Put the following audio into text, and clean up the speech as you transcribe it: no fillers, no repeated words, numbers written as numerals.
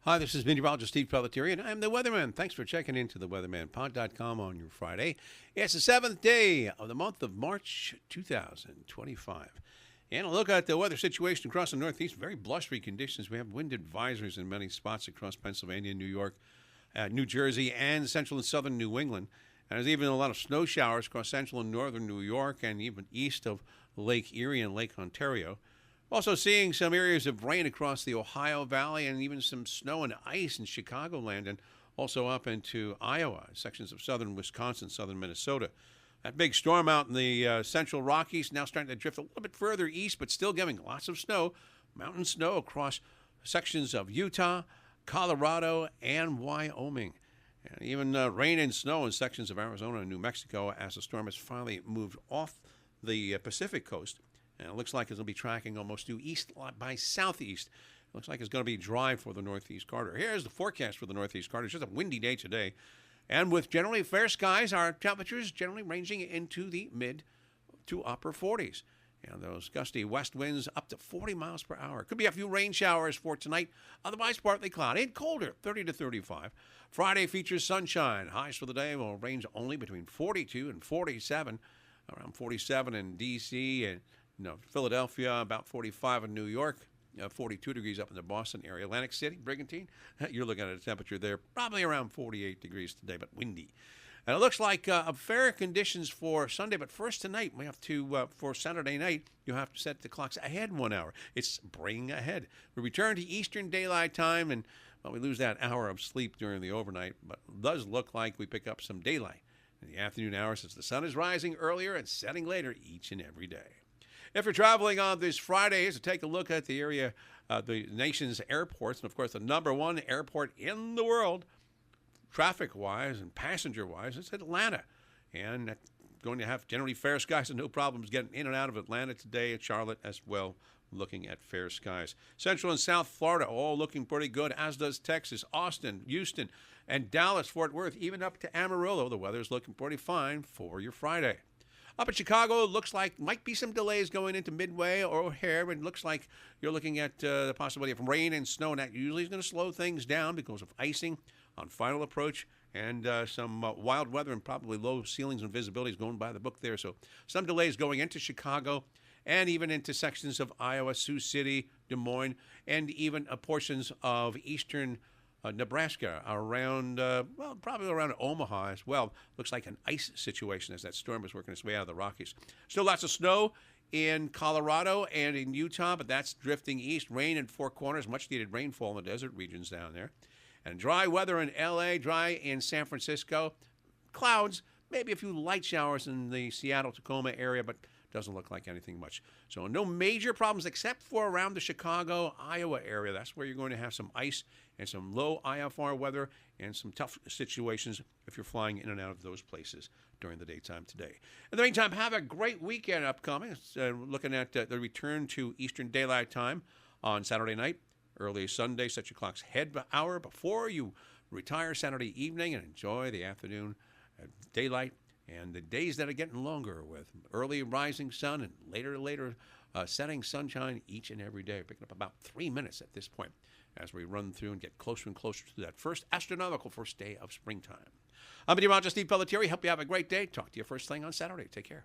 Hi, this is Meteorologist Steve Pellettiere, and I'm the Weatherman. Thanks for checking into the weathermanpod.com on your Friday. It's the 7th day of the month of March 2025. And a look at the weather situation across the Northeast. Very blustery conditions. We have wind advisories in many spots across Pennsylvania, New York, New Jersey, and central and southern New England. And there's even a lot of snow showers across central and northern New York and even east of Lake Erie and Lake Ontario. Also seeing some areas of rain across the Ohio Valley and even some snow and ice in Chicagoland and also up into Iowa, sections of southern Wisconsin, southern Minnesota. That big storm out in the central Rockies now starting to drift a little bit further east, but still giving lots of snow, mountain snow across sections of Utah, Colorado, and Wyoming. And even rain and snow in sections of Arizona and New Mexico as the storm has finally moved off the Pacific coast. And it looks like it's going to be tracking almost due east by southeast. It looks like it's going to be dry for the northeast corridor. Here's the forecast for the northeast corridor. It's just a windy day today. And with generally fair skies, our temperatures generally ranging into the mid to upper 40s. And those gusty west winds up to 40 miles per hour. Could be a few rain showers for tonight. Otherwise, partly cloudy and colder, 30 to 35. Friday features sunshine. Highs for the day will range only between 42 and 47. Around 47 in D.C. and Philadelphia, about 45 in New York, 42 degrees up in the Boston area. Atlantic City, Brigantine, you're looking at a temperature there probably around 48 degrees today, but windy. And it looks like fair conditions for Sunday, but first tonight, we have to, for Saturday night, you have to set the clocks ahead 1 hour. It's bring ahead. We return to Eastern Daylight Time, and we lose that hour of sleep during the overnight, but it does look like we pick up some daylight in the afternoon hours as the sun is rising earlier and setting later each and every day. If you're traveling on this Friday, to take a look at the area, the nation's airports, and of course the number one airport in the world, traffic-wise and passenger-wise, it's Atlanta. And that's going to have generally fair skies and no problems getting in and out of Atlanta today, and Charlotte as well, looking at fair skies. Central and South Florida all looking pretty good, as does Texas, Austin, Houston, and Dallas, Fort Worth, even up to Amarillo. The weather's looking pretty fine for your Friday. Up in Chicago, it looks like might be some delays going into Midway or O'Hare. It looks like you're looking at the possibility of rain and snow, and that usually is going to slow things down because of icing on final approach and some wild weather and probably low ceilings and visibilities going by the book there. So some delays going into Chicago and even into sections of Iowa, Sioux City, Des Moines, and even portions of eastern Nebraska, around, probably around Omaha as well. Looks like an ice situation as that storm is working its way out of the Rockies. Still lots of snow in Colorado and in Utah, but that's drifting east. Rain in Four Corners, much needed rainfall in the desert regions down there. And dry weather in L.A., dry in San Francisco. Clouds, maybe a few light showers in the Seattle-Tacoma area, but doesn't look like anything much. So no major problems except for around the Chicago, Iowa area. That's where you're going to have some ice and some low IFR weather and some tough situations if you're flying in and out of those places during the daytime today. In the meantime, have a great weekend upcoming. Looking at the return to Eastern Daylight Time on Saturday night, early Sunday. Set your clocks ahead an hour before you retire Saturday evening and enjoy the afternoon daylight and the days that are getting longer with early rising sun and later setting sunshine each and every day. Picking up about 3 minutes at this point as we run through and get closer and closer to that first astronomical first day of springtime. I'm Meteorologist Steve Pellettiere. Hope you have a great day. Talk to you first thing on Saturday. Take care.